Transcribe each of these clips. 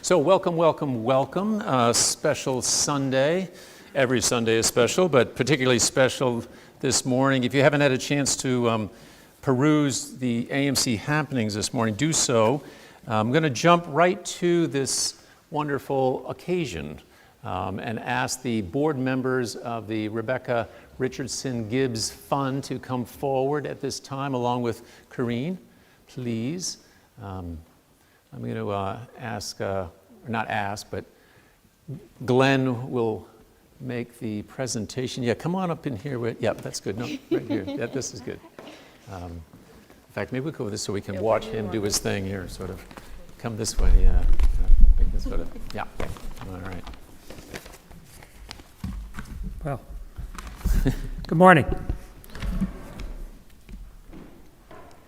So welcome, welcome, welcome. Special Sunday. Every Sunday is special, but particularly special this morning. If you haven't had a chance to peruse the AMC happenings this morning, do so. I'm going to jump right to this wonderful occasion and ask the board members of the Rebecca Richardson Gibbs Fund to come forward at this time, along with Corrine, please. I'm going to but Glenn will make the presentation. Yeah, come on up in here. Yeah, that's good. No, right here. Yeah, this is good. In fact, maybe we'll go with this so we can watch him do his thing here, sort of. Come this way, yeah. We can sort of, yeah. All right. Well, good morning.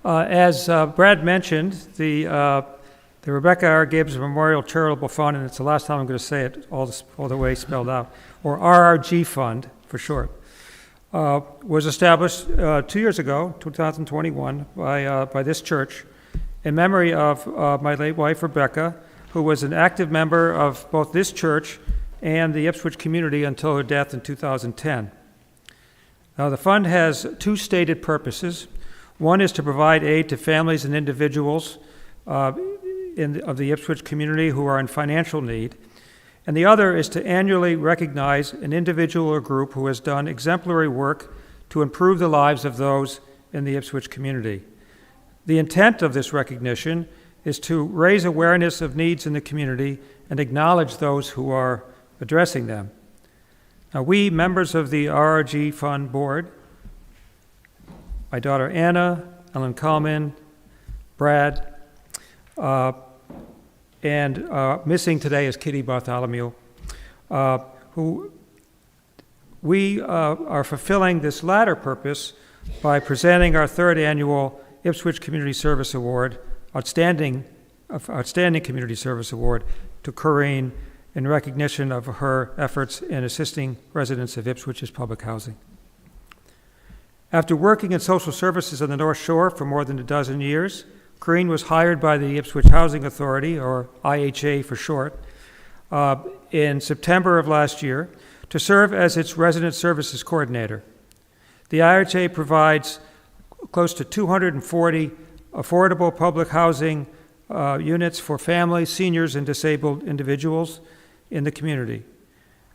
As Brad mentioned, the Rebecca R. Gibbs Memorial Charitable Fund, and it's the last time I'm going to say it all the way spelled out, or RRG Fund for short, was established 2 years ago, 2021, by this church in memory of my late wife, Rebecca, who was an active member of both this church and the Ipswich community until her death in 2010. Now, the fund has two stated purposes. One is to provide aid to families and individuals of the Ipswich community who are in financial need, and the other is to annually recognize an individual or group who has done exemplary work to improve the lives of those in the Ipswich community. The intent of this recognition is to raise awareness of needs in the community and acknowledge those who are addressing them. Now, we, members of the RRG Fund Board, my daughter Anna, Ellen Coleman, Brad, and missing today is Kitty Bartholomew, who we are fulfilling this latter purpose by presenting our third annual Ipswich Community Service Award, Outstanding Community Service Award, to Corrine in recognition of her efforts in assisting residents of Ipswich's public housing. After working in social services on the North Shore for more than a dozen years, Corrine was hired by the Ipswich Housing Authority, or IHA for short, in September of last year to serve as its resident services coordinator. The IHA provides close to 240 affordable public housing units for families, seniors, and disabled individuals in the community.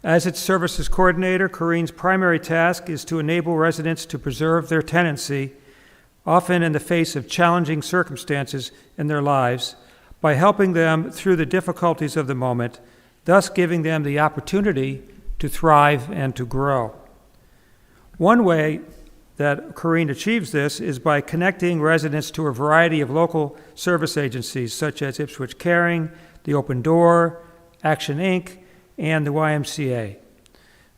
As its services coordinator, Corrine's primary task is to enable residents to preserve their tenancy, often in the face of challenging circumstances in their lives, by helping them through the difficulties of the moment, thus giving them the opportunity to thrive and to grow. One way that Corrine achieves this is by connecting residents to a variety of local service agencies such as Ipswich Caring, the Open Door, Action Inc., and the YMCA.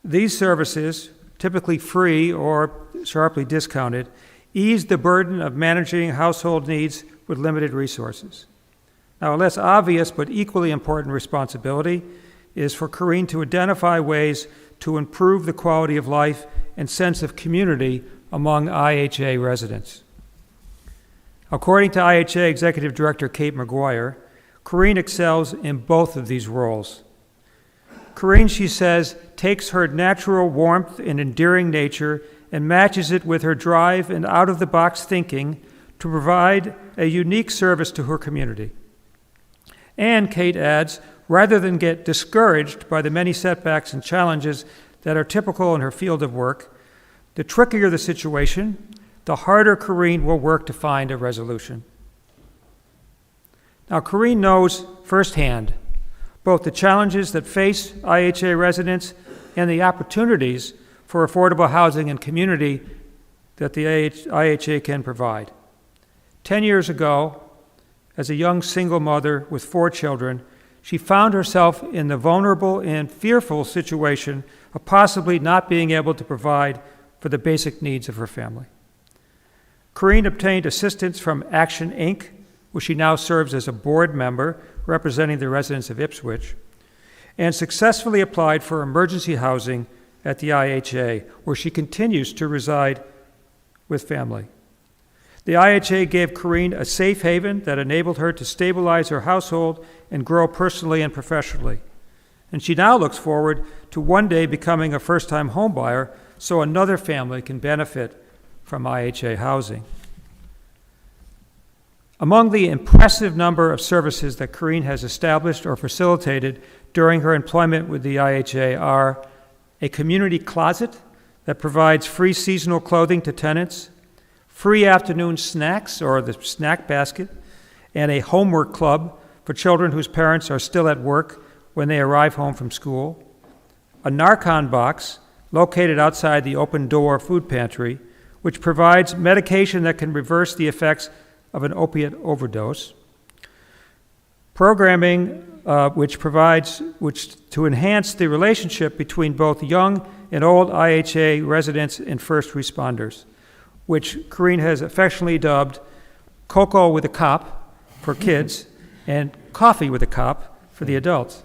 These services, typically free or sharply discounted, ease the burden of managing household needs with limited resources. Now, a less obvious but equally important responsibility is for Corrine to identify ways to improve the quality of life and sense of community among IHA residents. According to IHA Executive Director Kate McGuire, Corrine excels in both of these roles. Corrine, she says, takes her natural warmth and endearing nature and matches it with her drive and out-of-the-box thinking to provide a unique service to her community. And, Kate adds, rather than get discouraged by the many setbacks and challenges that are typical in her field of work, the trickier the situation, the harder Corrine will work to find a resolution. Now, Corrine knows firsthand both the challenges that face IHA residents and the opportunities for affordable housing and community that the IHA can provide. 10 years ago, as a young single mother with 4 children, she found herself in the vulnerable and fearful situation of possibly not being able to provide for the basic needs of her family. Corrine obtained assistance from Action Inc., where she now serves as a board member representing the residents of Ipswich, and successfully applied for emergency housing at the IHA, where she continues to reside with family. The IHA gave Corrine a safe haven that enabled her to stabilize her household and grow personally and professionally. And she now looks forward to one day becoming a first-time homebuyer so another family can benefit from IHA housing. Among the impressive number of services that Corrine has established or facilitated during her employment with the IHA are a community closet that provides free seasonal clothing to tenants, free afternoon snacks or the snack basket, and a homework club for children whose parents are still at work when they arrive home from school, a Narcan box located outside the open door food pantry, which provides medication that can reverse the effects of an opiate overdose, programming which to enhance the relationship between both young and old IHA residents and first responders, which Corrine has affectionately dubbed Cocoa with a Cop for kids and Coffee with a Cop for the adults.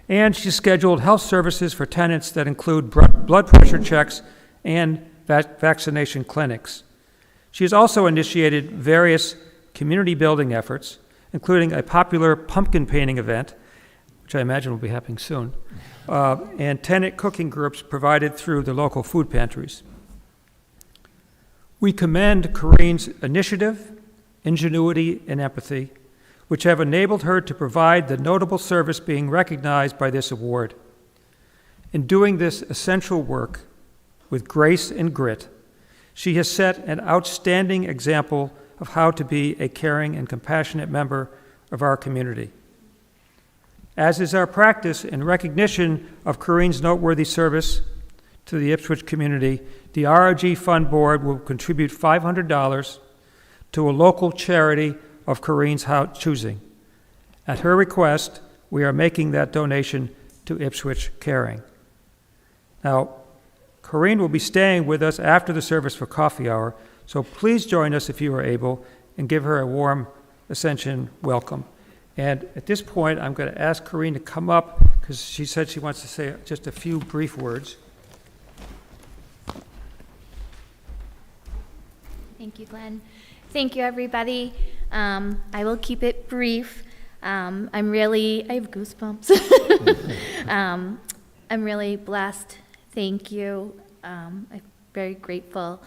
And she scheduled health services for tenants that include blood pressure checks and vaccination clinics. She has also initiated various community building efforts, including a popular pumpkin painting event, which I imagine will be happening soon, and tenant cooking groups provided through the local food pantries. We commend Corrine's initiative, ingenuity, and empathy, which have enabled her to provide the notable service being recognized by this award. In doing this essential work with grace and grit, she has set an outstanding example of how to be a caring and compassionate member of our community. As is our practice in recognition of Corrine's noteworthy service to the Ipswich community, the RRG Fund Board will contribute $500 to a local charity of Corrine's choosing. At her request, we are making that donation to Ipswich Caring. Now, Corrine will be staying with us after the service for coffee hour, so please join us if you are able and give her a warm Ascension welcome. And at this point, I'm going to ask Corrine to come up because she said she wants to say just a few brief words. Thank you, Glenn. Thank you, everybody. I will keep it brief. I have goosebumps. I'm really blessed. Thank you. I'm very grateful.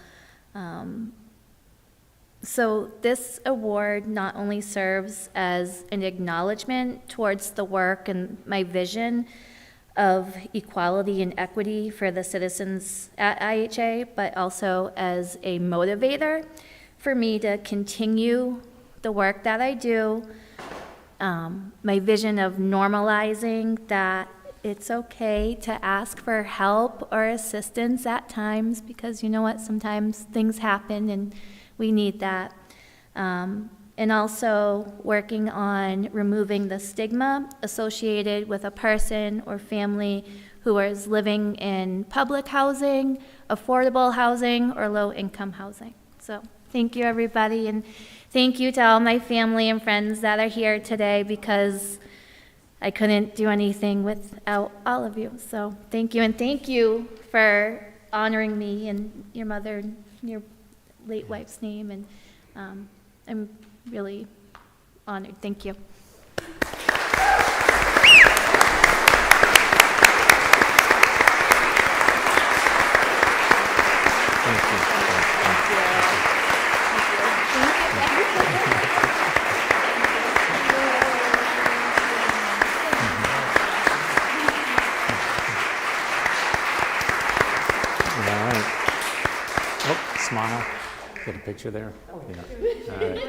So this award not only serves as an acknowledgement towards the work and my vision of equality and equity for the citizens at IHA, but also as a motivator for me to continue the work that I do, my vision of normalizing that it's okay to ask for help or assistance at times, because you know what, sometimes things happen and we need that. And also working on removing the stigma associated with a person or family who is living in public housing, affordable housing, or low-income housing. So thank you, everybody, and thank you to all my family and friends that are here today, because I couldn't do anything without all of you. So thank you, and thank you for honoring me and your mother and your late wife's name, and I'm really honored. Thank you. Smile. Get a picture there. Yeah. All right.